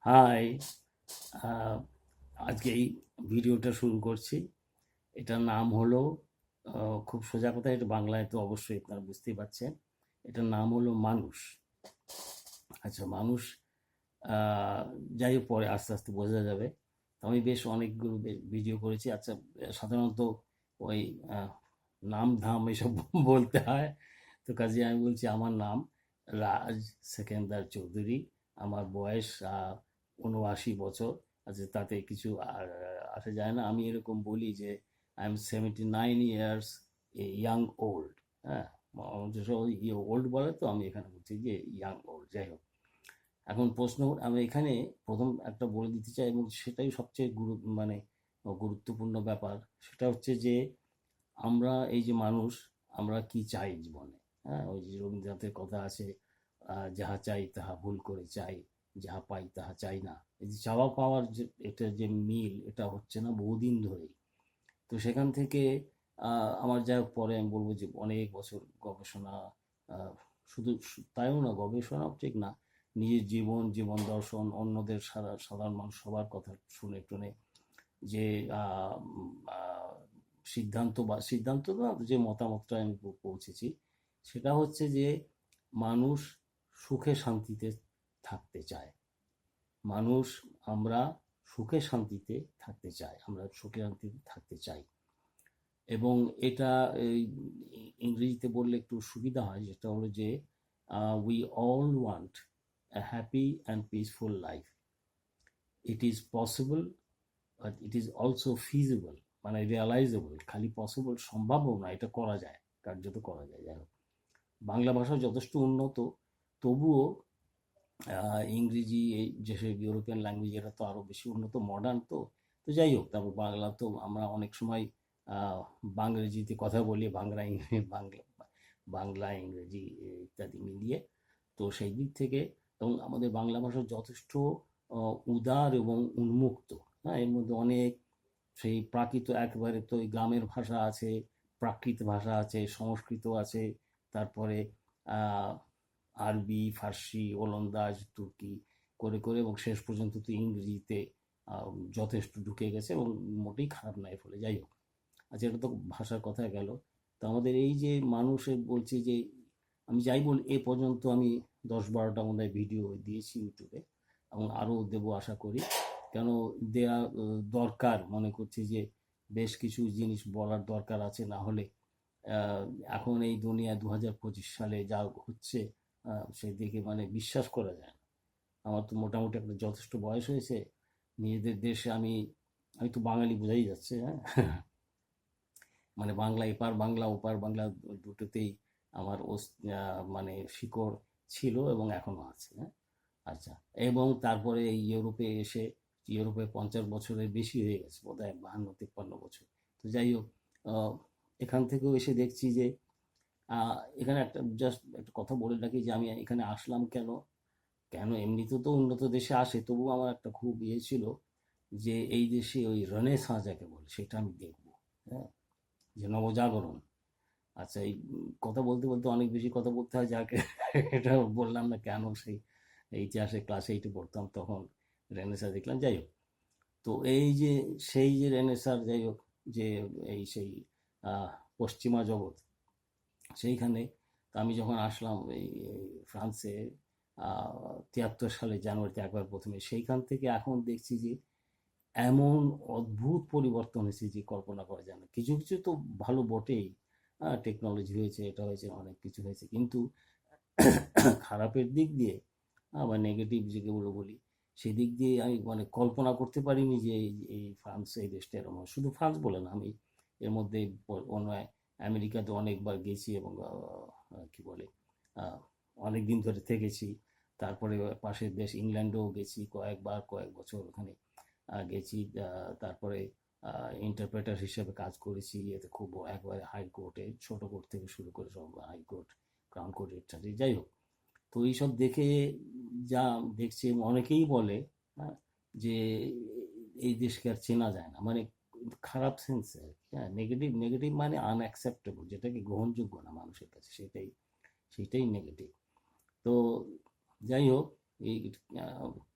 High. আহ, আজকে এই ভিডিওটা শুরু করছি। এটার নাম হলো, খুব সোজা কথা, এটা বাংলায় তো অবশ্যই আপনারা বুঝতেই পারছেন। এটার নাম হলো মানুষ। আচ্ছা, মানুষ, যাই হোক, পরে আস্তে আস্তে বোঝা যাবে। তো আমি বেশ অনেকগুলো ভিডিও করেছি। আচ্ছা, সাধারণত ওই আহ, নাম ধাম এসব বলতে হয়। তো কাজে আমি বলছি, আমার নাম রাজ সেকেন্দার চৌধুরী। আমার বয়স ৭৯ বছর। আচ্ছা, তাতে কিছু আসে যায় না। আমি এরকম বলি যে I am 79 years young old. হ্যাঁ, ওল্ড বলে, তো আমি এখানে বলছি যে ইয়াং ওল্ড। যাই হোক, এখন প্রশ্ন, আমি এখানে প্রথম একটা বলে দিতে চাই, এবং সেটাই সবচেয়ে গুরুত্বপূর্ণ ব্যাপার। সেটা হচ্ছে যে আমরা এই যে মানুষ, আমরা কি চাই জীবনে। হ্যাঁ, ওই যে রবীন্দ্রনাথের কথা আছে, যাহা চাই তাহা ভুল করে চাই, যাহা পাই তাহা চাই না। এই যে চাওয়া পাওয়ার যে এটা যে মিল, এটা হচ্ছে না বহুদিন ধরেই। তো সেখান থেকে আমার যাই হোক, পরে আমি বলবো যে অনেক বছর গবেষণা, আহ, শুধু তাইও না, গবেষণাও ঠিক না, নিজের জীবন দর্শন, অন্যদের সাধারণ মানুষ সবার কথা শুনে টুনে যে আহ, উম, আহ, সিদ্ধান্ত না, যে মতামতটা আমি পৌঁছেছি, সেটা হচ্ছে যে মানুষ সুখে শান্তিতে থাকতে চায়। মানুষ, আমরা সুখে শান্তিতে থাকতে চাই, আমরা সুখে শান্তিতে থাকতে চাই। এবং এটা এই ইংরেজিতে বললে একটু সুবিধা হয়, যেটা হলো যে we all want a happy and peaceful life. It is possible, but it is also feasible, মানে রিয়ালাইজেবল। খালি পসিবল, সম্ভাব্য না, এটা করা যায়, কার্যত করা যায়। যাই হোক, বাংলা ভাষা যথেষ্ট উন্নত, তবুও ইংরেজি, এই যেসব ইউরোপিয়ান ল্যাঙ্গুয়েজ, এটা তো আরও বেশি উন্নত, মডার্ন। তো তো যাই হোক, তারপর বাংলা তো আমরা অনেক সময় আহ, বাংরেজিতে কথা বলি, বাংলা ইংরেজি ইত্যাদি মিলিয়ে। তো সেই দিক থেকে, এবং আমাদের বাংলা ভাষা যথেষ্ট উদার এবং উন্মুক্ত। হ্যাঁ, এর মধ্যে অনেক সেই প্রাকৃত, একেবারে তো ওই গ্রামের ভাষা আছে, প্রাকৃত ভাষা আছে, সংস্কৃত আছে, তারপরে আহ, আরবি, ফার্সি, ওলন্দাজ, তুর্কি করে করে, এবং শেষ পর্যন্ত তো ইংরেজিতে আহ, যথেষ্ট ঢুকে গেছে, এবং মোটেই খারাপ নয় ফলে। যাই হোক, আচ্ছা, এটা তো ভাষার কথা গেল। তো আমাদের এই যে মানুষের, বলছি যে আমি যাই বল, এ পর্যন্ত আমি 10-12টা মনে হয় ভিডিও দিয়েছি ইউটিউবে, এবং আরও দেবো আশা করি। কেন, দেয়া দরকার মনে করছি যে বেশ কিছু জিনিস বলার দরকার আছে। না হলে আহ, এখন এই দুনিয়া 2025 সালে যা হচ্ছে, সেদিকে মানে বিশ্বাস করা যায় না। আমার তো মোটামুটি একটা যথেষ্ট বয়স হয়েছে। নিজেদের দেশে আমি তো বাঙালি, বোঝাই যাচ্ছে। হ্যাঁ, মানে বাংলা, এপার বাংলা ওপার বাংলা দুটোতেই আমার মানে শিকড় ছিল, এবং এখনো আছে। হ্যাঁ, আচ্ছা। এবং তারপরে এই ইউরোপে এসে, ইউরোপে 50 বছরের বেশি হয়ে গেছে, বোধহয় 52-53 বছর। তো যাই হোক, আহ, এখান থেকেও এসে দেখছি যে এখানে একটা জাস্ট একটা কথা বলে রাখি, যে আমি এখানে আসলাম কেন। এমনিতে তো উন্নত দেশে আসে, তবুও আমার একটা খুব ইয়ে ছিল যে এই দেশে ওই রেনেসাঁ যাকে বলে, সেটা আমি দেখবো। হ্যাঁ, যে নবজাগরণ। আচ্ছা, এই কথা বলতে বলতে অনেক বেশি কথা বলতে হয়, যাকে এটা বললাম না কেন। সেই ইতিহাসে ক্লাস 8-এ পড়তাম, তখন রেনেসাঁ দেখলাম। যাই হোক, তো এই যে সেই যে রেনেসাঁর, যাই হোক, যে এই সেই আহ, পশ্চিমা জগৎ, সেইখানে, তা আমি যখন আসলাম এই ফ্রান্সে 73 সালে জানুয়ারিতে একবার প্রথমে, সেইখান থেকে এখন দেখছি যে এমন অদ্ভুত পরিবর্তন হয়েছে যে কল্পনা করা যায় না। কিছু কিছু তো ভালো বটেই, টেকনোলজি হয়েছে, এটা হয়েছে, অনেক কিছু হয়েছে, কিন্তু খারাপের দিক দিয়ে বা নেগেটিভ যেগুলো বলি, সেদিক দিয়ে আমি মানে কল্পনা করতে পারিনি যে এই ফ্রান্স, এই দেশটা এরকম হবে। শুধু ফ্রান্স বলে না, আমি এর মধ্যে অন্য আমেরিকাতে অনেকবার গেছি, এবং কি বলে, আহ, অনেক দিন ধরে থেকেছি। তারপরে পাশের দেশ ইংল্যান্ডেও গেছি কয়েকবার, কয়েক বছর ওখানে গেছি। তারপরে ইন্টারপ্রেটার হিসেবে কাজ করেছি, এতে খুব একবারে হাইকোর্টে, ছোট কোর্ট থেকে শুরু করে সব হাইকোর্ট, ক্রাউন কোর্ট ইত্যাদি। যাই হোক, তো এইসব দেখে যা দেখছি, অনেকেই বলে, হ্যাঁ, যে এই দেশকে আর চেনা যায় না, মানে খারাপ সেন্সে আর কি। হ্যাঁ, নেগেটিভ, নেগেটিভ মানে আনঅ্যাকসেপ্টেবল, যেটাকে গ্রহণযোগ্য না মানুষের কাছে, সেটাই নেগেটিভ। তো যাই হোক, এই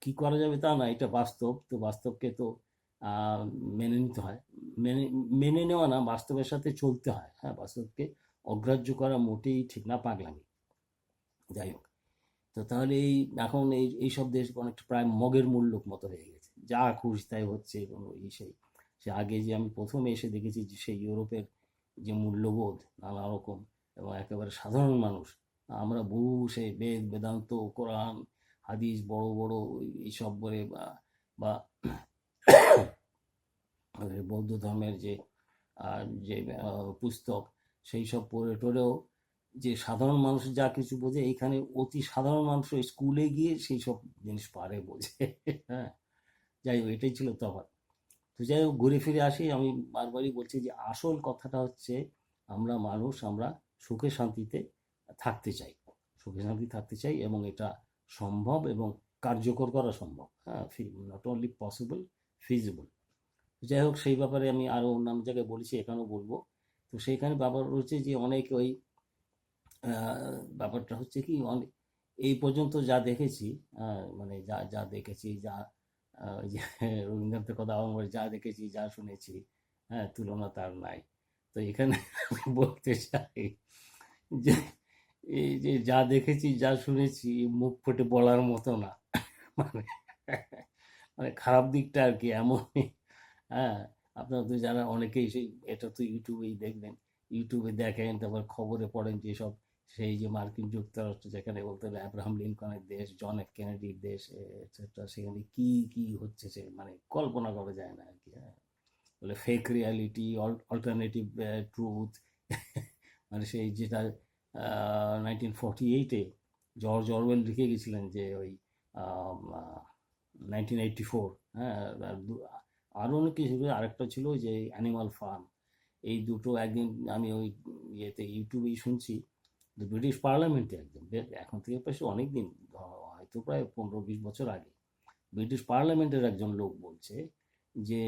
কি করা যাবে তা না, এটা বাস্তব। তো বাস্তবকে তো আহ, মেনে নিতে হয়। মেনে মেনে নেওয়া না, বাস্তবের সাথে চলতে হয়। হ্যাঁ, বাস্তবকে অগ্রাহ্য করা মোটেই ঠিক না, পাগলামি। যাই হোক, তো তাহলে এখন এইসব দেশ অনেকটা প্রায় মগের মুল্লুক মতো হয়ে গেছে, যা খুশি তাই হচ্ছে, কোনো সে আগে যে আমি প্রথমে এসে দেখেছি যে সেই ইউরোপের যে মূল্যবোধ নানা রকম, এবং একেবারে সাধারণ মানুষ, আমরা বহু সেই বেদ বেদান্ত কোরআন হাদিস বড় বড় এইসব বলে, বা বৌদ্ধ ধর্মের যে পুস্তক, সেই সব পড়ে টড়েও যে সাধারণ মানুষ যা কিছু বোঝে, এইখানে অতি সাধারণ মানুষ স্কুলে গিয়ে সেই সব জিনিস পারে, বোঝে। হ্যাঁ, যাই হোক, এটাই ছিল তফাৎ। তো যাই হোক, ঘুরে ফিরে আসি, আমি বারবারই বলছি যে আসল কথাটা হচ্ছে আমরা মানুষ, আমরা সুখে শান্তিতে থাকতে চাই, সুখে শান্তি থাকতে চাই, এবং এটা সম্ভব এবং কার্যকর করা সম্ভব। হ্যাঁ, নট অনলি পসিবল, ফিজিবল। যাই হোক, সেই ব্যাপারে আমি আরও অন্যান্য জায়গায় বলেছি, এখানেও বলবো। তো সেইখানে ব্যাপার হচ্ছে যে অনেক ওই ব্যাপারটা হচ্ছে কি, অনেক এই পর্যন্ত যা দেখেছি, মানে যা যা দেখেছি, যা ওই যে রবীন্দ্রনাথের কথা আমার বলে, যা দেখেছি যা শুনেছি, হ্যাঁ, তুলনা তার নাই। তো এখানে আমি বলতে চাই যে এই যে যা দেখেছি যা শুনেছি, মুখ ফুটে বলার মতো না। মানে মানে খারাপ দিকটা আর কি এমনই। হ্যাঁ, আপনারা তো যারা অনেকেই এটা তো ইউটিউবেই দেখবেন, ইউটিউবে দেখেন, তারপর খবরে পড়েন যেসব, সেই যে মার্কিন যুক্তরাষ্ট্র, যেখানে বলতে হবে অ্যাব্রাহাম লিঙ্কনের দেশ, জন এফ কেনেডির দেশ, এটসেট্রা, সেখানে কি কি হচ্ছে সে মানে কল্পনা করা যায় না আর কি। হ্যাঁ, বলে ফেক রিয়ালিটি, অল্টারনেটিভ ট্রুথ। মানে সেই যেটা 1948-এ জর্জ অরওয়েল লিখে গেছিলেন, যে ওই 1984। হ্যাঁ, আর আরও অনেক কিছু, আরেকটা ছিল যে অ্যানিমাল ফার্ম। এই দুটো একদিন আমি ওই ইয়েতে ইউটিউবেই শুনছি, ব্রিটিশ পার্লামেন্টে একদম, এখন থেকে প্রায় অনেক দিন, হয়তো প্রায় 15-20 বছর আগে, ব্রিটিশ পার্লামেন্টের একজন লোক বলছে যে,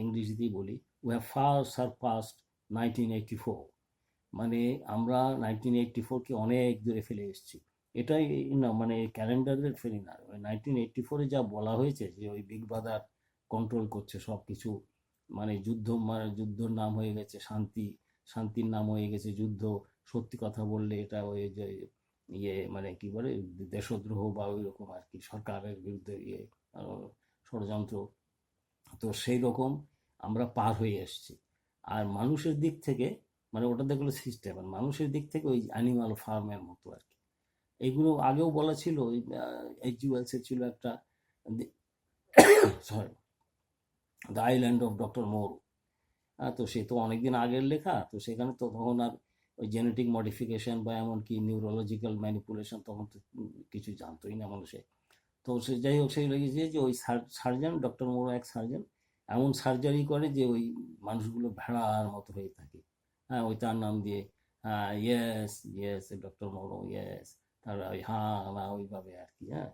ইংরেজিতেই বলি, উই হ্যাভ ফার সারপাস্ট 1984। মানে আমরা 1984-কে অনেক দূরে ফেলে এসেছি। এটাই না, মানে ক্যালেন্ডারের ফেরি না, 1984-এ যা বলা হয়েছে যে ওই বিগ ব্রাদার কন্ট্রোল করছে সব কিছু, মানে যুদ্ধ, মানে যুদ্ধর নাম হয়ে গেছে শান্তি, শান্তির নাম হয়ে গেছে যুদ্ধ, সত্যি কথা বললে এটা ওই যে মানে কি বলে, দেশদ্রোহ বা ওই রকম আর কি, সরকারের বিরুদ্ধে আহ, ষড়যন্ত্র। তো সেই রকম আমরা পার হয়ে এসেছি। আর মানুষের দিক থেকে, মানে ওটা দেখলো সিস্টেম, আর মানুষের দিক থেকে ওই অ্যানিমাল ফার্মের মতো আর কি। এইগুলো আগেও বলা ছিল, ওই এইচ জি ওয়েলসের ছিল একটা, sorry, the island of doctor Moreau. তো সে তো অনেকদিন আগের লেখা, তো সেখানে তো তখন আর ওই জেনেটিক মডিফিকেশন বা এমনকি নিউরোলজিক্যাল ম্যানিপুলেশন তখন তো কিছু জানতোই না মানুষে। তো সে যাই হোক, সেই লেগেছে যে ওই সার্জন, ডক্টর মোরো এক সার্জন, এমন সার্জারি করে যে ওই মানুষগুলো ভেড়ার মতো হয়ে থাকে। হ্যাঁ, ওই তার নাম দিয়ে, হ্যাঁ, ইয়েস ইয়েস ডক্টর মোরো, ইয়েস, তার ওই হ্যাঁ না ওইভাবে আর কি। হ্যাঁ,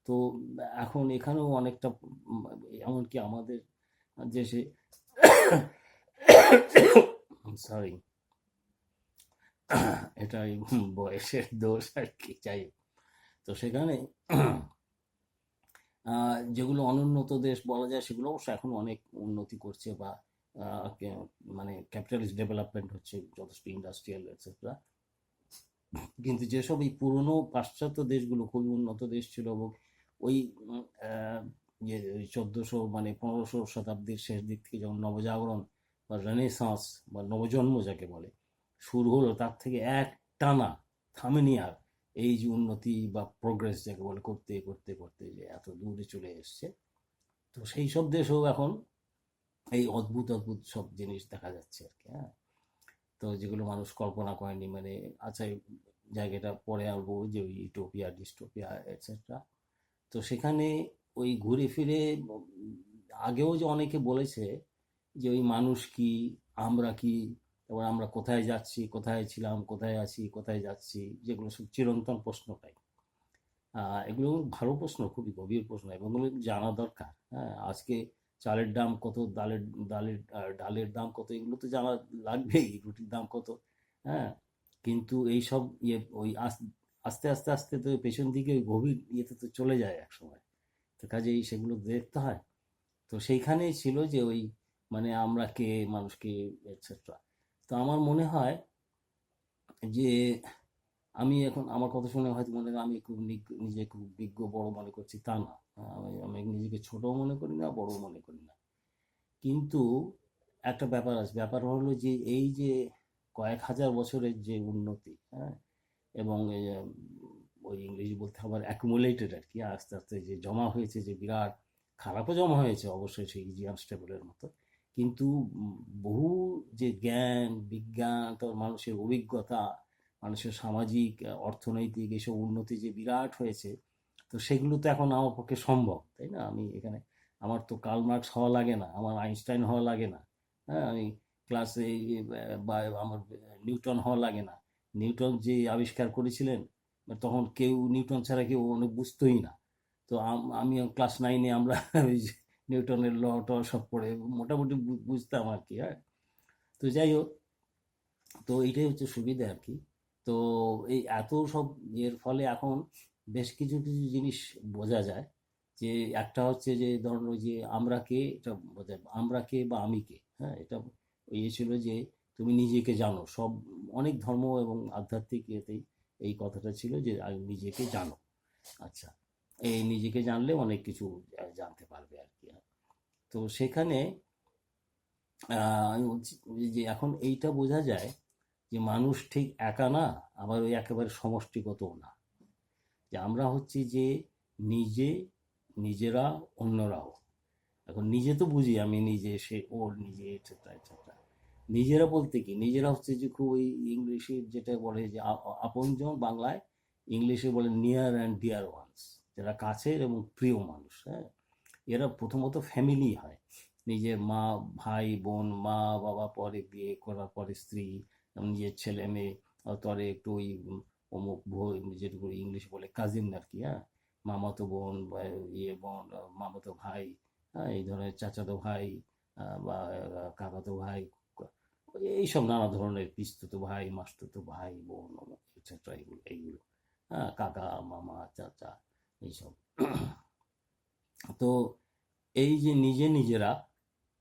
তো এখন এখানেও অনেকটা এমনকি আমাদের দেশে, সরি, এটাই বয়সের দোষ আর কি। যাই হোক, তো সেখানে যেগুলো অনুন্নত দেশ বলা যায়, সেগুলো অবশ্য এখন অনেক উন্নতি করছে, বা মানে ক্যাপিটালিস্ট ডেভেলপমেন্ট হচ্ছে, যথেষ্ট ইন্ডাস্ট্রিয়াল এটসেট্রা। কিন্তু যেসব এই পুরনো পাশ্চাত্য দেশগুলো খুবই উন্নত দেশ ছিল, এবং ওই যে 1400 মানে 1500 শতাব্দীর শেষ দিক থেকে যখন নবজাগরণ বা রেনেসাঁস বা নবজন্ম যাকে বলে শুরু হলো, তার থেকে এক টানা থামেনি আর এই যে উন্নতি বা প্রোগ্রেস যাকে বলে, করতে করতে করতে যে এত দূরে চলে এসছে। তো সেই সব দেশেও এখন এই অদ্ভুত অদ্ভুত সব জিনিস দেখা যাচ্ছে আর কি। হ্যাঁ, তো যেগুলো মানুষ কল্পনা করেনি, মানে আচ্ছা, এই জায়গাটা পরে আসবো, যে ওই ইউটোপিয়া ডিস্টোপিয়া এটসেট্রা। তো সেখানে ওই ঘুরে ফিরে আগেও যে অনেকে বলেছে যে ওই মানুষ কি, আমরা কি, এবার আমরা কোথায় যাচ্ছি, কোথায় ছিলাম, কোথায় আছি, কোথায় যাচ্ছি, যেগুলো সব চিরন্তন প্রশ্নটাই। এগুলো ভালো প্রশ্ন, খুবই গভীর প্রশ্ন, এবং এগুলো জানা দরকার। হ্যাঁ, আজকে চালের দাম কত, ডালের দাম কত, এগুলো তো জানা লাগবেই, রুটির দাম কত। হ্যাঁ, কিন্তু এইসব ওই আস্তে আস্তে আস্তে তো পেছন দিকে ওই গভীর ইয়েতে তো চলে যায় এক সময়। তো কাজেই সেগুলো দেখতে হয়। তো সেইখানেই ছিল যে ওই মানে আমরা কে, মানুষ কে, এটসেট্রা। তো আমার মনে হয় যে আমি এখন আমার কথা শুনে হয়তো মনে হয় আমি খুব নিজে খুব বিজ্ঞ বড় মনে করছি, তা না। আমি নিজেকে ছোটও মনে করি না, বড়ও মনে করি না। কিন্তু একটা ব্যাপার আছে, ব্যাপার হলো যে এই যে কয়েক হাজার বছরের যে উন্নতি, হ্যাঁ, এবং ওই ইংরেজি বলতে আবার অ্যাকুমুলেটেড আর কি, আস্তে আস্তে যে জমা হয়েছে, যে বিরাট খারাপও জমা হয়েছে অবশ্যই সেই জিয়ান স্টেবলের মতো। কিন্তু বহু যে জ্ঞান বিজ্ঞান, তার মানুষের অভিজ্ঞতা, মানুষের সামাজিক অর্থনৈতিক এসব উন্নতি যে বিরাট হয়েছে, তো সেগুলো তো এখন আমার পক্ষে সম্ভব, তাই না? আমি এখানে আমার তো কার্ল মার্কস হওয়া লাগে না, আমার আইনস্টাইন হওয়া লাগে না, হ্যাঁ, আমি ক্লাসে বা আমার নিউটন হওয়া লাগে না। নিউটন যে আবিষ্কার করেছিলেন, তখন কেউ নিউটন ছাড়া কেউ অনেক বুঝতোই না। তো আমি ক্লাস নাইনে আমরা ওই যে নিউটনের ল ট সব পড়ে মোটামুটি বুঝতাম আর কি, হ্যাঁ। তো যাই হোক, তো এইটাই হচ্ছে সুবিধা আর কি। তো এই এত সব এর ফলে এখন বেশ কিছু কিছু জিনিস বোঝা যায়। যে একটা হচ্ছে যে ধরুন ওই যে আমরা কে, এটা বোঝায় আমরা কে বা আমি কে, হ্যাঁ, এটা ইয়ে ছিল যে তুমি নিজেকে জানো, সব অনেক ধর্ম এবং আধ্যাত্মিক ইয়েতেই এই কথাটা ছিল যে নিজেকে জানো। আচ্ছা, এই নিজেকে জানলে অনেক কিছু জানতে পারবে আর কি। তো সেখানে আমি বলছি যে এখন এইটা বোঝা যায় যে মানুষ ঠিক একা না, আবার ওই একেবারে সমষ্টিগতও না। যে আমরা হচ্ছি যে নিজে, নিজেরা, অন্যরাও। এখন নিজে তো বুঝি আমি নিজে, সে ওর নিজে, এটসেট্রা এটসেট্রা। নিজেরা বলতে কি, নিজেরা হচ্ছে যে খুব ওই ইংলিশে যেটা বলে যে আপনজন, বাংলায় ইংলিশে বলে নিয়ার অ্যান্ড ডিয়ার ওয়ান্স, যারা কাছের এবং প্রিয় মানুষ, হ্যাঁ। এরা প্রথমত ফ্যামিলি হয়, নিজের মা, ভাই বোন, মা বাবা, পরে বিয়ে করার পরে স্ত্রী, নিজের ছেলে মেয়ে, তরে একটু ওই অমুক যেটুকু ইংলিশ বলে কাজিন আর কি, হ্যাঁ, মামাতো বোন বা ইয়ে বোন, মামাতো ভাই, হ্যাঁ, এই ধরনের চাচাতো ভাই, বা কাকাতো ভাই, এইসব নানা ধরনের পিসতুতো ভাই, মাসতুতো ভাই, বোন, এটসেট্রা, এইগুলো এইগুলো, হ্যাঁ, কাকা, মামা, চাচা, এইসব। তো এই যে নিজে নিজেরা,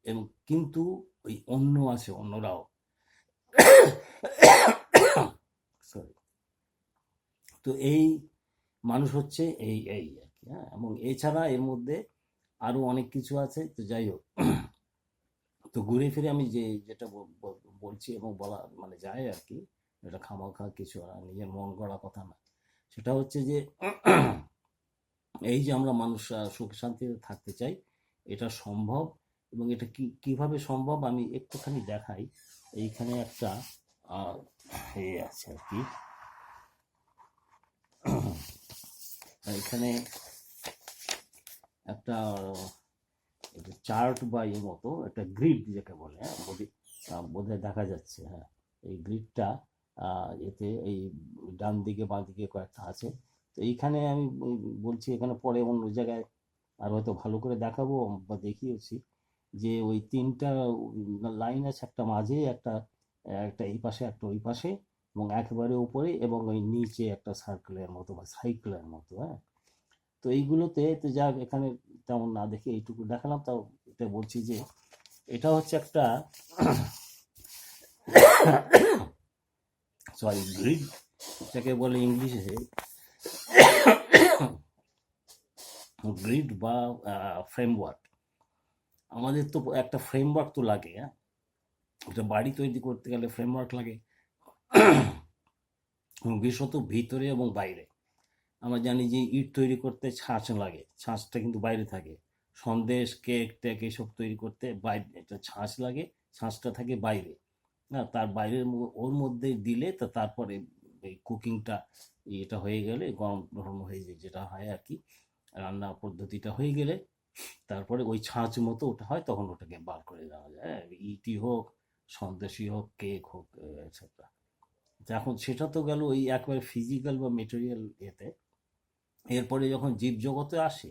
এবং কিন্তু ওই অন্য আছে, অন্যরাও, সরি। তো এই মানুষ হচ্ছে এই এই আর কি, হ্যাঁ। এবং এছাড়া এর মধ্যে আরো অনেক কিছু আছে। তো যাই হোক, তো ঘুরে ফিরে আমি যে যেটা বলছি এবং বলা মানে যায় আর কি, এটা খামাখা কিছু নিজের মন গড়া কথা না। সেটা হচ্ছে যে এই যে আমরা মানুষ সুখ শান্তিতে থাকতে চাই, এটা সম্ভব। এবং এটা কিভাবে সম্ভব আমি একটুখানি দেখাই। এইখানে একটা আহ, এ আছে আর কি, এখানে একটা চার্ট বা এর মতো একটা গ্রিড যাকে বলে, হ্যাঁ, বোধহয় দেখা যাচ্ছে, হ্যাঁ। এই গ্রিডটা এতে এই ডান দিকে বাঁ দিকে কয়েকটা আছে। তো এইখানে আমি বলছি, এখানে পরে অন্য জায়গায় আর হয়তো ভালো করে দেখাবো বা দেখিয়েছি, যে ওই তিনটা লাইন আছে, একটা মাঝে, একটা একটা এই পাশে, একটা ওই পাশে, এবং একেবারে উপরে, এবং ওই নিচে একটা সার্কেলের মতো বা সাইকেলের মতো, হ্যাঁ। তো এইগুলোতে তো যা এখানে তেমন না দেখে এইটুকু দেখালাম, তাও এটা বলছি যে এটা হচ্ছে একটা সরি গ্রিড, যাকে বলে ইংলিশে গ্রিড বা ফ্রেমওয়ার্ক। আমাদের তো একটা ফ্রেমওয়ার্ক তো লাগে, হ্যাঁ। একটা বাড়ি তৈরি করতে গেলে ফ্রেমওয়ার্ক লাগে, বিশেষত ভিতরে এবং বাইরে। আমরা জানি যে ইট তৈরি করতে ছাঁচ লাগে, ছাঁচটা কিন্তু বাইরে থাকে। সন্দেশ, কেক টেক এসব তৈরি করতে বাইরে একটা ছাঁচ লাগে, ছাঁচটা থাকে বাইরে। না, তার বাইরের ওর মধ্যে দিলে তো তারপরে এই কুকিংটা, এটা হয়ে গেলে, গরম গরম হয়ে যায় যেটা হয় আর কি, রান্না পদ্ধতিটা হয়ে গেলে তারপরে ওই ছাঁচ মতো ওটা হয়, তখন ওটাকে বার করে দেওয়া যায়, হ্যাঁ, ইটি হোক, সন্দেশই হোক, কেক হোক, এটসেট্রা। এখন সেটা তো গেল ওই একবারে ফিজিক্যাল বা মেটেরিয়াল এতে। এরপরে যখন জীবজগতে আসে,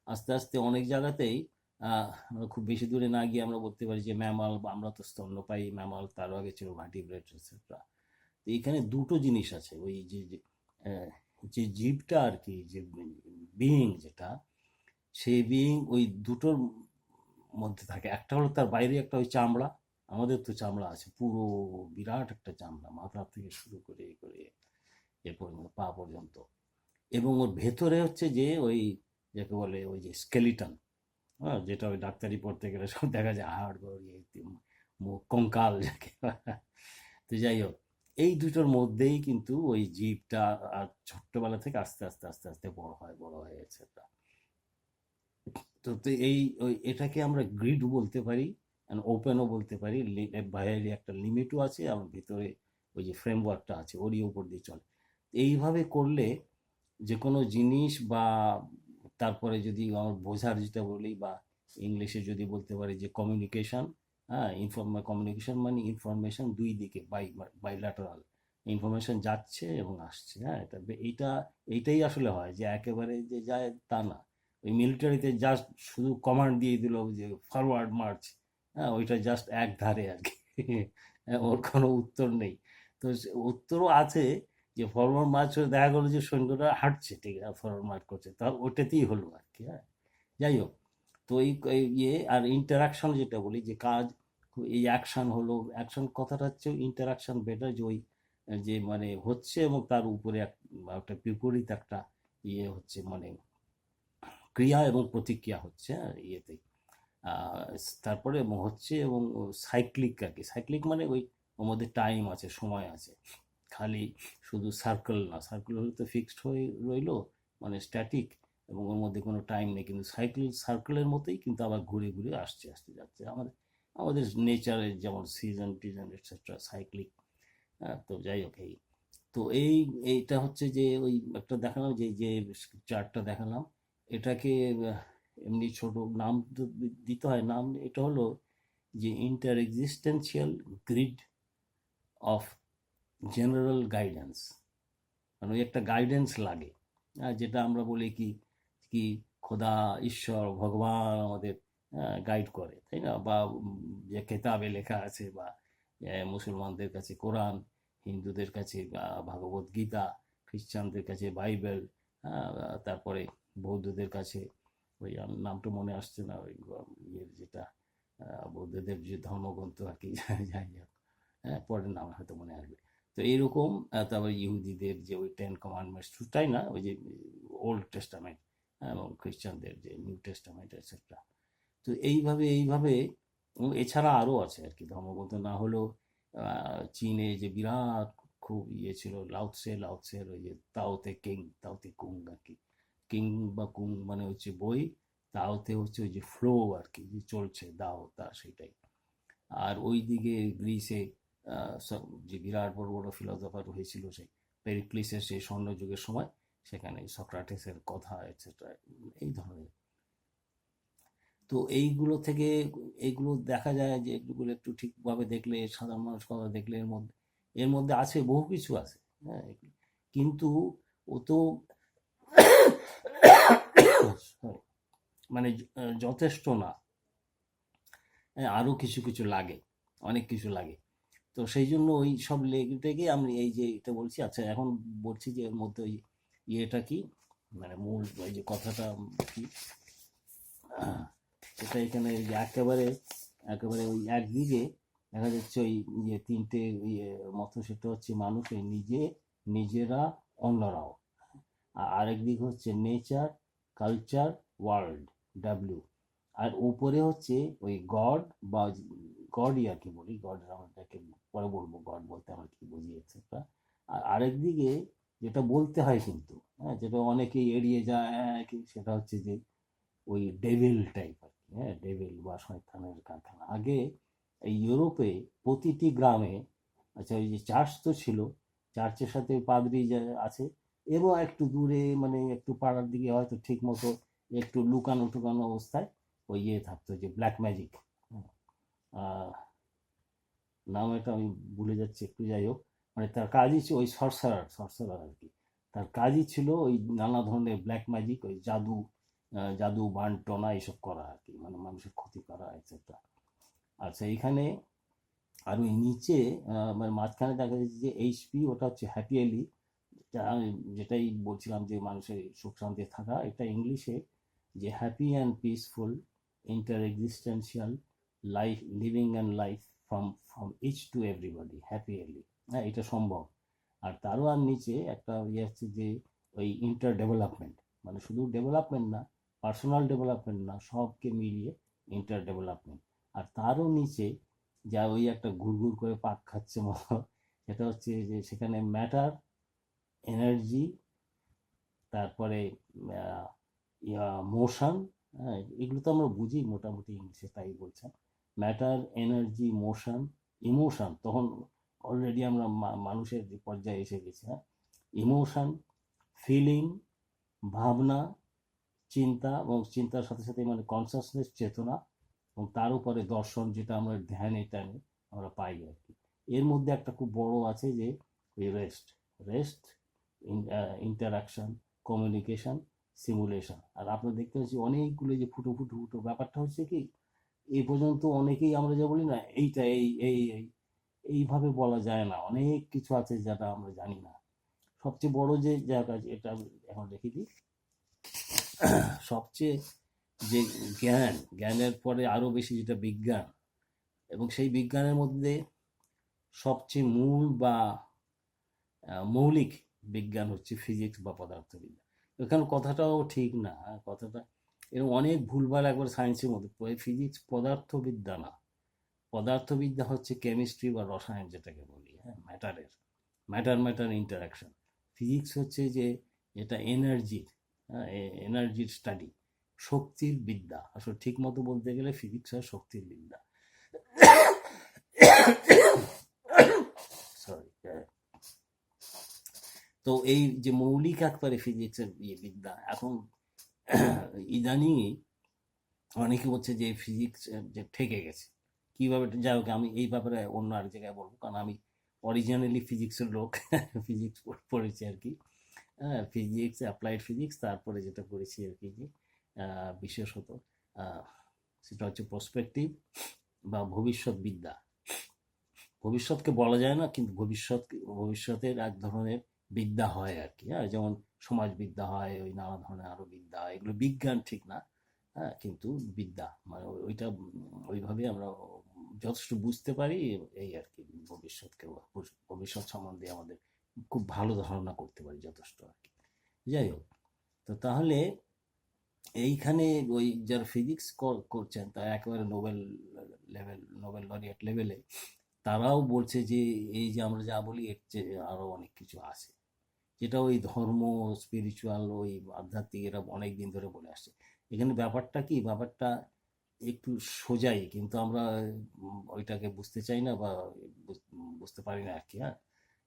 আস্তে আস্তে অনেক জায়গাতেই আমরা খুব বেশি দূরে না গিয়ে আমরা বলতে পারি যে ম্যামাল, বা আমরা তো স্তন্যপায়ী ম্যামাল, তারও আগে ছিল ভার্টিব্রেট এটসেট্রা। তো এখানে দুটো জিনিস আছে, ওই যে আহ, যে জীবটা আর কি, যে বিইং যেটা, সেই বিইং ওই দুটোর মধ্যে থাকে। একটা হলো তার বাইরে একটা ওই চামড়া, আমাদের তো চামড়া আছে পুরো, বিরাট একটা চামড়া, মাথা থেকে শুরু করে এ করে এ পর্যন্ত, পা পর্যন্ত। এবং ওর ভেতরে হচ্ছে যে ওই, যাকে বলে ওই যে স্কেলিটন, হ্যাঁ, যেটা ওই ডাক্তারি পড়তে গেলে সব দেখা যায় হাড় গোড়, মুখ, কঙ্কাল যাকে তো যাই হোক, এই দুটোর মধ্যেই কিন্তু ওই জীবটা আর ছোট্টবেলা থেকে আস্তে আস্তে আস্তে আস্তে বড় হয়, বড় হয়ে গেছে। তো এই ওই এটাকে আমরা গ্রিড বলতে পারি, ওপেনও বলতে পারি, বাইরে একটা লিমিটও আছে, আমার ভিতরে ওই যে ফ্রেমওয়ার্কটা আছে ওরই উপর দিয়ে চলে। এইভাবে করলে যে কোনো জিনিস বা, তারপরে যদি আমার বোঝার যেটা বলি, বা ইংলিশে যদি বলতে পারি যে কমিউনিকেশন, হ্যাঁ, কমিউনিকেশন মানে ইনফরমেশন দুই দিকে, বাইল্যাটারাল ইনফরমেশন যাচ্ছে এবং আসছে, হ্যাঁ, এইটা এইটাই আসলে হয়, যে একেবারে যে যায় তা না। ওই মিলিটারিতে জাস্ট শুধু কমান্ড দিয়ে দিল যে ফরওয়ার্ড মার্চ, হ্যাঁ, ওইটা জাস্ট এক ধারে আর কি হ্যাঁ, ওর কোনো উত্তর নেই। তো উত্তরও আছে, যে ফরওয়ার্ড মার্চ হয়ে দেখা গেলো যে সৈন্যরা হাঁটছে, ঠিক আছে, ফরওয়ার্ড মার্চ করছে, তা ওটাতেই হলো আর কি, হ্যাঁ। যাই হোক, তো এই ইয়ে আর ইন্টারাকশন যেটা বলি, যে কাজ, এই অ্যাকশন হলো, অ্যাকশন কথাটা হচ্ছে ইন্টারাকশন বেটার, যে ওই যে মানে হচ্ছে এবং তার উপরে একটা বিপরীত একটা ইয়ে হচ্ছে, মানে ক্রিয়া এবং প্রতিক্রিয়া হচ্ছে, হ্যাঁ, ইয়েতে। আহ, তারপরে এবং হচ্ছে এবং সাইক্লিক আর কি, সাইক্লিক মানে ওই ওর মধ্যে টাইম আছে, সময় আছে, খালি শুধু সার্কেল না, সার্কেল হলে তো ফিক্সড হয়ে রইলো, মানে স্ট্যাটিক, এবং ওর মধ্যে কোনো টাইম নেই, কিন্তু সার্কেলের মতোই, কিন্তু আবার ঘুরে ঘুরে আসছে, আসতে যাচ্ছে, আমাদের আমাদের নেচারের যেমন সিজন টিজন এটসেট্রা সাইক্লিক। তো যাই হোক, তো এইটা হচ্ছে যে ওই একটা দেখালাম, যে যে চার্টটা দেখালাম, এটাকে এমনি ছোট নাম তো দিতে হয়, নাম এটা হলো যে inter existential grid of general guidance. মানে ওই একটা গাইডেন্স লাগে, যেটা আমরা বলি কি, কি খোদা, ঈশ্বর, ভগবান আমাদের গাইড করে, তাই না, বা যে কেতাবে লেখা আছে, বা মুসলমানদের কাছে কোরআন, হিন্দুদের কাছে ভাগবত গীতা, খ্রিস্টানদের কাছে বাইবেল, তারপরে বৌদ্ধদের কাছে ওই নামটা মনে আসছে না, ওই ইয়ের যেটা বৌদ্ধদের যে ধর্মগ্রন্থ আর কি যাই হোক, হ্যাঁ, পরের নাম হয়তো মনে আসবে। তো এইরকম, তারপরে ইহুদিদের যে ওই 10 কমান্ডমেন্টস, তাই না, ওই যে ওল্ড টেস্টামেন্ট, এবং খ্রিস্টানদের যে নিউ টেস্টামেন্ট এটসেট্রা। তো এইভাবে এইভাবে, এছাড়া আরও আছে আর কি ধর্মগ্রন্থ, না হলেও চীনে যে বিরাট খুব ইয়ে ছিল, লাউৎসের ওই যে তাওতে কুং আর কি, কিং বা কুং মানে হচ্ছে বই, তাওতে হচ্ছে ওই যে ফ্লো আর কি, যে চলছে দাও তা, সেটাই। আর ওই দিকে গ্রিসে যে বিরাট বড় বড় ফিলোসফার হয়েছিল, সেই পেরিক্লিসের সেই স্বর্ণযুগের সময়, সেখানে সক্রাটেসের কথা এটসেট্রা, এই ধরনের। তো এইগুলো থেকে এইগুলো দেখা যায়, যে এগুলো একটু ঠিকভাবে দেখলে, সাধারণ মানুষ কথা দেখলে, এর মধ্যে আছে বহু কিছু আছে, হ্যাঁ, কিন্তু ও তো মানে যথেষ্ট না, হ্যাঁ, আরো কিছু কিছু লাগে, অনেক কিছু লাগে। তো সেই জন্য ওই সব লেগে আমি এই যে এটা বলছি। আচ্ছা, এখন বলছি যে এর মধ্যে ওই ইয়েটা কি, মানে মূল ওই যে কথাটা কি, আহ, এটা এখানে এই যে একেবারে একেবারে ওই একদিকে দেখা যাচ্ছে ওই যে তিনটে ইয়ে মত, সেটা হচ্ছে মানুষের নিজেরা, অন্যরাও। আর আরেক দিক হচ্ছে নেচার, কালচার, ওয়ার্ল্ড, ডাব্লিউ। আর উপরে হচ্ছে ওই গড, বা গডই আর কি বলি, গড আমাদেরকে পরে বলবো গড বলতে আমরা কি বুঝি এটসেট্রা। আর আরেক দিকে যেটা বলতে হয় কিন্তু, হ্যাঁ, যেটা অনেকেই এড়িয়ে যায়, সেটা হচ্ছে যে ওই ডেভিল টাইপ আর কি, হ্যাঁ, ডেভিল বা শয়তানের কারখানা। আগে এই ইউরোপে প্রতিটি গ্রামে, আচ্ছা ওই যে চার্চ তো ছিল, চার্চের সাথে পাদ্রী যা আছে, এবং একটু দূরে মানে একটু পাড়ার দিকে হয়তো ঠিক মতো একটু লুকানো টুকানো অবস্থায় ওই ইয়ে থাকতো, যে ব্ল্যাক ম্যাজিক, নাম এটা আমি ভুলে যাচ্ছি একটু, যাই হোক, মানে তার কাজই ছিল ওই সরসারার আর কি। তার কাজই ছিল ওই নানা ধরনের ব্ল্যাক ম্যাজিক, ওই জাদু, জাদু বান টনা এইসব করা আর কি, মানে মানুষের ক্ষতি করা এটসেট্রা। আচ্ছা, এইখানে আর ওই নিচে মানে মাঝখানে দেখা যাচ্ছে যে এইচপি, ওটা হচ্ছে হ্যাপি এলি, আমি যেটাই বলছিলাম যে মানুষের সুখ শান্তি থাকা, এটা ইংলিশে যে happy and peaceful inter existential life, living and life from from each to everybody happily, হ্যাঁ এটা সম্ভব। আর তারও আর নিচে একটা ইয়ে আছে যে ওই ইন্টার ডেভেলপমেন্ট, মানে শুধু ডেভেলপমেন্ট না, পার্সোনাল ডেভেলপমেন্ট না, সবকে মিলিয়ে ইন্টার ডেভেলপমেন্ট। আর তারও নিচে যা ওই একটা ঘুরঘুর করে পাক খাচ্ছে মতো, সেটা হচ্ছে যে সেখানে ম্যাটার, এনার্জি, তারপরে মোশন, হ্যাঁ এগুলো তো আমরা বুঝি মোটামুটি, ইংলিশে তাই বলছেন। ম্যাটার, এনার্জি, মোশন, ইমোশন, তখন অলরেডি আমরা মানুষের যে পর্যায়ে এসে গেছি, হ্যাঁ। ইমোশন, ফিলিং, ভাবনা, চিন্তা, এবং চিন্তার সাথে সাথে মানে কনসাসনেস, চেতনা, এবং তার উপরে দর্শন, যেটা আমরা ধ্যানে টানে আমরা পাই আর কি। এর মধ্যে একটা খুব বড় আছে যে ওই rest, rest, interaction, communication, simulation. আর আপনার দেখতে পাচ্ছি অনেকগুলো যে ফুটো ফুটো ফুটো, ব্যাপারটা হচ্ছে কি এই পর্যন্ত অনেকেই আমরা যা বলি না এইটা এই এইভাবে বলা যায় না, অনেক কিছু আছে যেটা আমরা জানি না। সবচেয়ে বড় যে জায়গা, এটা আমি এখন রেখে দিই, সবচেয়ে যে জ্ঞান, জ্ঞানের পরে আরো বেশি যেটা বিজ্ঞান, এবং সেই বিজ্ঞানের মধ্যে সবচেয়ে মূল বা মৌলিক বিজ্ঞান হচ্ছে ফিজিক্স বা পদার্থবিদ্যা। এখানে কথাটাও ঠিক না, কথাটা এরকম অনেক ভুলভাল একবার সায়েন্সের মধ্যে। ফিজিক্স পদার্থবিদ্যা না, পদার্থবিদ্যা হচ্ছে কেমিস্ট্রি বা রসায়ন যেটাকে বলি, হ্যাঁ, ম্যাটারের, ম্যাটার ম্যাটার ইন্টারাকশন। ফিজিক্স হচ্ছে যে এটা এনার্জির, হ্যাঁ, এনার্জির স্টাডি, শক্তির বিদ্যা। আসলে ঠিক মতো বলতে গেলে ফিজিক্স হয় শক্তির বিদ্যা। সরি। তো এই যে মৌলিক একবারে ফিজিক্সের বিদ্যা, এখন ইদানিং অনেকে বলছে যে ফিজিক্স যে ঠেকে গেছে কিভাবে, যাই হোক আমি এই ব্যাপারে অন্য আর জায়গায় বলবো, কারণ আমি অরিজিনালি ফিজিক্সের লোক, ফিজিক্স পড়েছি আর কি, হ্যাঁ, ফিজিক্স, অ্যাপ্লাইড ফিজিক্স, তারপরে যেটা করেছি আর কি যে বিশেষত সেটা হচ্ছে প্রসপেক্টিভ বা ভবিষ্যৎ বিদ্যা। ভবিষ্যৎকে বলা যায় না, কিন্তু ভবিষ্যতের এক ধরনের বিদ্যা হয় আর কি, হ্যাঁ, যেমন সমাজবিদ্যা হয়, ওই নানা ধরনের আরো বিদ্যা হয়, এগুলো বিজ্ঞান ঠিক না, হ্যাঁ, কিন্তু বিদ্যা মানে ওইটা ওইভাবে আমরা যথেষ্ট বুঝতে পারি, এই আর কি। ভবিষ্যৎকে, ভবিষ্যৎ সম্বন্ধে আমাদের খুব ভালো ধারণা করতে পারি যথেষ্ট আর কি। যাই হোক, তো তাহলে এইখানে ওই যারা ফিজিক্স করছেন তারা একেবারে নোবেল লেভেল, নোবেল লরিয়েট লেভেলে, তারাও বলছে যে এই যে আমরা যা বলি এর চেয়ে আরো অনেক কিছু আছে, যেটা ওই ধর্ম, স্পিরিচুয়াল, ওই আধ্যাত্মিক, এরা অনেক দিন ধরে বলে আসছে। এখানে ব্যাপারটা কি, ব্যাপারটা একটু সোজাই, কিন্তু আমরা ওইটাকে বুঝতে চাই না বা বুঝতে পারি না আর কি, হ্যাঁ।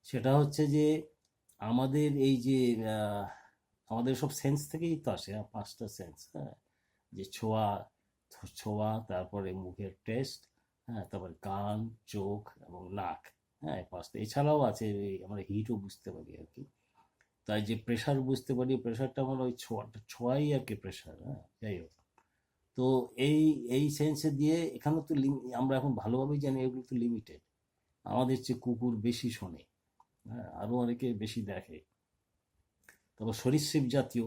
সেটা হচ্ছে যে আমাদের এই যে আহ, আমাদের সব সেন্স থেকেই তো আসে, হ্যাঁ, পাঁচটা সেন্স, হ্যাঁ, যে ছোঁয়া, ছোঁয়া, তারপরে মুখের টেস্ট, হ্যাঁ, তারপরে কান, চোখ এবং নাক, হ্যাঁ, এই পাঁচটা। এছাড়াও আছে আমরা হিটও বুঝতে পারি আর কি। তাই যে প্রেশার বুঝতে পারি, প্রেশারটা আমরা ওই ছোঁয়াটা, ছোঁয়াই আর কি প্রেশার, হ্যাঁ, যাই হোক। তো এই এই সেন্সে দিয়ে এখানে তো আমরা এখন ভালোভাবেই জানি এগুলো তো লিমিটেড। আমাদের চেয়ে কুকুর বেশি শোনে, হ্যাঁ, আরো অনেকে বেশি দেখে। তারপর সরীসৃপ জাতীয়,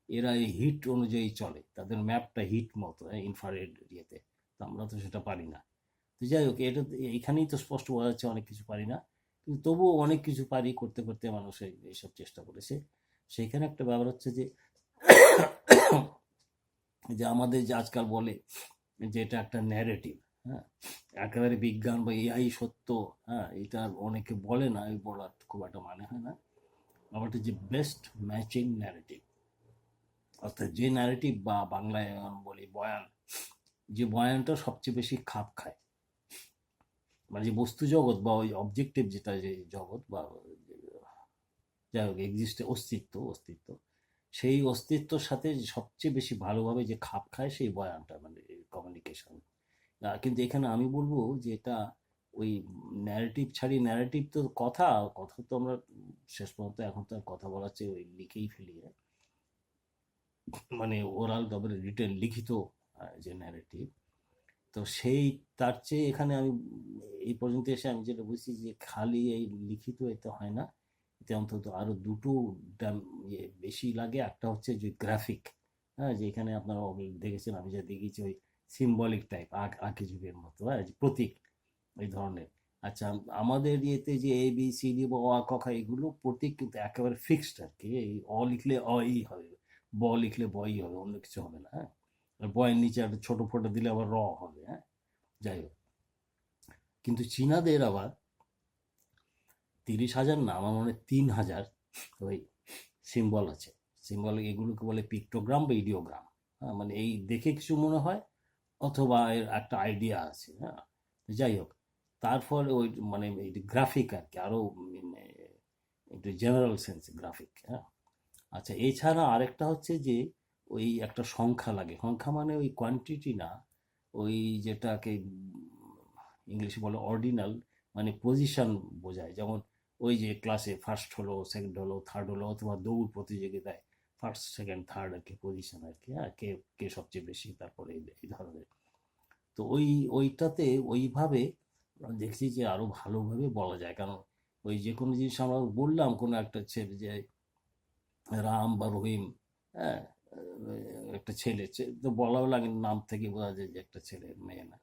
এরা এই হিট অনুযায়ী চলে, তাদের ম্যাপটা হিট মতো, ইনফ্রারেড ইয়েতে। তো আমরা তো সেটা পারি না। তো যাই হোক, এটা এখানেই তো স্পষ্ট বোঝা যাচ্ছে অনেক কিছু পারি না, কিন্তু তবুও অনেক কিছু পারি, করতে করতে মানুষ এইসব চেষ্টা করেছে। সেইখানে একটা ব্যাপার হচ্ছে যে যে আমাদের যে আজকাল বলে যে এটা একটা ন্যারেটিভ, হ্যাঁ, একেবারে বিজ্ঞান বা এআই সত্য, হ্যাঁ, এটা অনেকে বলে না, এই বলার খুব একটা মানে হয় না। আবার যে বেস্ট ম্যাচিং ন্যারেটিভ, অর্থাৎ যে ন্যারেটিভ বা বাংলায় বলি বয়ান, যে বয়ানটা সবচেয়ে বেশি খাপ খায়, মানে যে বস্তু জগৎ বা ওই অবজেক্টিভ যেটা, যে জগৎ বা যাই হোক এক্সিস্টে, অস্তিত্ব, অস্তিত্ব, সেই অস্তিত্বর সাথে সবচেয়ে বেশি ভালোভাবে যে খাপ খায় সেই বয়ানটা, মানে কমিউনিকেশন। কিন্তু এখানে আমি বলবো যে এটা ওই ন্যারেটিভ ছাড়ি, ন্যারেটিভ তো কথা, কথা তো আমরা শেষ পর্যন্ত এখন তো আর কথা বলার চেয়ে ওই লিখেই ফেলি, মানে ওরাল, তারপরে রিটেন, লিখিত যে ন্যারেটিভ। তো সেই তার চেয়ে এখানে আমি এই পর্যন্ত এসে আমি যেটা বুঝছি যে খালি এই লিখিত এতে হয় না, এতে অন্তত আরো দুটো বেশি লাগে। একটা হচ্ছে যে গ্রাফিক, হ্যাঁ, যে এখানে আপনারা দেখেছেন, আমি যা দেখেছি ওই সিম্বলিক টাইপ আঁকি যুগের মতো, হ্যাঁ, যে প্রতীক এই ধরনের। আচ্ছা, আমাদের ইয়েতে যে এ বি সি ডি বা অ আ ক খ এগুলো প্রতীক কিন্তু একেবারে ফিক্সড আর কি। এই অ লিখলে অই হবে, ব লিখলে বই হবে, অন্য কিছু হবে না। হ্যাঁ, আর বয়ের নিচে একটা ছোট ফোঁটা দিলে আবার র হবে। হ্যাঁ, যাই হোক, কিন্তু চীনাদের আবার 30,000 না, আমার মনে হয় 3,000 ওই সিম্বল আছে। সিম্বল এগুলোকে বলে পিক্টোগ্রাম বা ইডিওগ্রাম। হ্যাঁ, মানে এই দেখে কিছু মনে হয় অথবা এর একটা আইডিয়া আছে। হ্যাঁ, যাই হোক, তারপর ওই মানে গ্রাফিক আর কি, আরো একটু জেনারেল সেন্স গ্রাফিক। হ্যাঁ, আচ্ছা, এছাড়া আরেকটা হচ্ছে যে ওই একটা সংখ্যা লাগে। সংখ্যা মানে ওই কোয়ান্টিটি না, ওই যেটাকে ইংলিশে বলে অর্ডিনাল, মানে পজিশন বোঝায়। যেমন ওই যে ক্লাসে ফার্স্ট হলো, সেকেন্ড হলো, থার্ড হলো, অথবা দৌড় প্রতিযোগিতায় ফার্স্ট সেকেন্ড থার্ড আর কি, পজিশন আর কি। হ্যাঁ, কে কে সবচেয়ে বেশি, তারপরে এই ধরনের। তো ওইটাতে ওইভাবে দেখছি যে আরো ভালোভাবে বলা যায়। কারণ ওই যে কোনো জিনিস আমরা বললাম, কোনো একটা ছেলে যে রাম বা রহিম, হ্যাঁ, একটা ছেলে তো বলাও লাগে, নাম থেকে বোঝা যায় যে একটা ছেলে, মেয়ে না।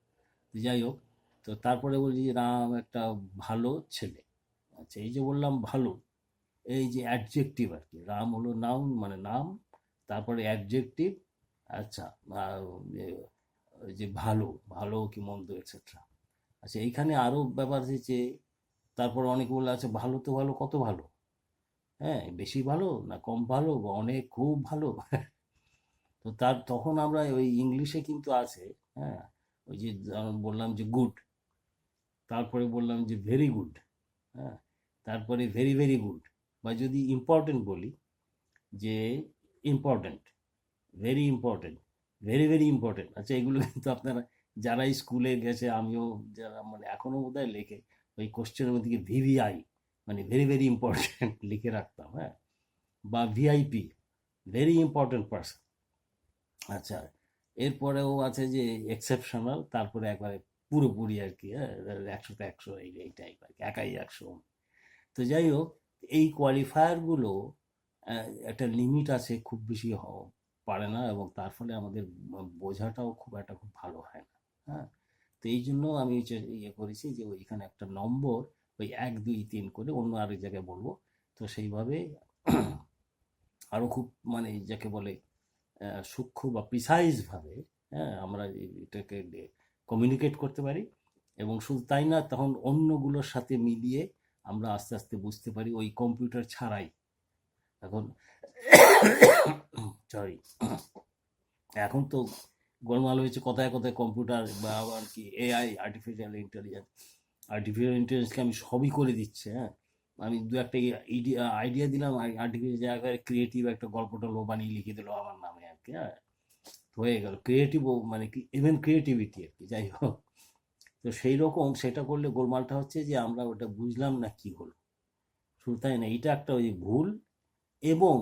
যাই হোক, তো তারপরে বলি যে রাম একটা ভালো ছেলে। আচ্ছা, এই যে বললাম ভালো, এই যে অ্যাডজেক্টিভ আর কি, রাম হলো নাউন মানে নাম, তারপরে অ্যাডজেক্টিভ। আচ্ছা, আর ওই যে ভালো, ভালো কি মন্দ এটসেট্রা। আচ্ছা, এইখানে আরো ব্যাপার আছে যে তারপর অনেকে বলে আছে ভালো তো ভালো, কত ভালো, হ্যাঁ, বেশি ভালো না কম ভালো বা অনেক খুব ভালো। তো তখন আমরা ওই ইংলিশে কিন্তু আছে, হ্যাঁ, ওই যে যেমন বললাম যে গুড, তারপরে বললাম যে ভেরি গুড, হ্যাঁ, তারপরে ভেরি ভেরি গুড, বা যদি ইম্পর্টেন্ট বলি যে important, very important, very very important. আচ্ছা, এগুলো কিন্তু আপনারা যারা স্কুলে গেছে, আমিও যারা মানে এখনো বোধহয় লেখে ওই কোশ্চেনের মধ্যে ভিভিআই, মানে ভেরি ভেরি ইম্পর্টেন্ট লিখে রাখতাম। হ্যাঁ, বা ভিআইপি, ভেরি ইম্পর্টেন্ট পার্সন। আচ্ছা, এরপরেও আছে যে এক্সেপশনাল, তারপরে একবারে পুরোপুরি আর কি, হ্যাঁ, 100তে 100, এই টাইপ আর কি, একাই 100। তো যাই হোক, এই কোয়ালিফায়ারগুলো একটা লিমিট আছে, খুব বেশি পারে না, এবং তার ফলে আমাদের বোঝাটাও খুব একটা খুব ভালো হয় না। হ্যাঁ, তো এই জন্য আমি ইয়ে করেছি যে ওইখানে একটা নম্বর, ওই 1 2 3 করে, অন্য আরেক জায়গায় বলবো। তো সেইভাবে আরো খুব মানে যাকে বলে সূক্ষ্ম বা প্রিসাইজ ভাবে, হ্যাঁ, আমরা এটাকে কমিউনিকেট করতে পারি। এবং শুধু তাই না, তখন অন্যগুলোর সাথে মিলিয়ে আমরা আস্তে আস্তে বুঝতে পারি ওই কম্পিউটার ছাড়াই। এখন সরি, এখন তো গোলমাল হয়েছে কথায় কথায় কম্পিউটার বা আবার কি এআই, আর্টিফিশিয়াল ইন্টেলিজেন্স। আর্টিফিশিয়াল ইন্টেলিজেন্সকে আমি সবই করে দিচ্ছে। হ্যাঁ, আমি দু একটা আইডিয়া দিলাম, আর্টিফিশিয়াল জায়গায় ক্রিয়েটিভ একটা গল্প টল্প বানিয়ে লিখে দিল আমার নামে আর কি। হ্যাঁ, হয়ে গেল ক্রিয়েটিভ, মানে কি ইভেন ক্রিয়েটিভিটি আর কি। যাই হোক, তো সেই রকম সেটা করলে গোলমালটা হচ্ছে যে আমরা ওটা বুঝলাম না কি হলো শুধু, তাই না, এটা একটা ওই ভুল। এবং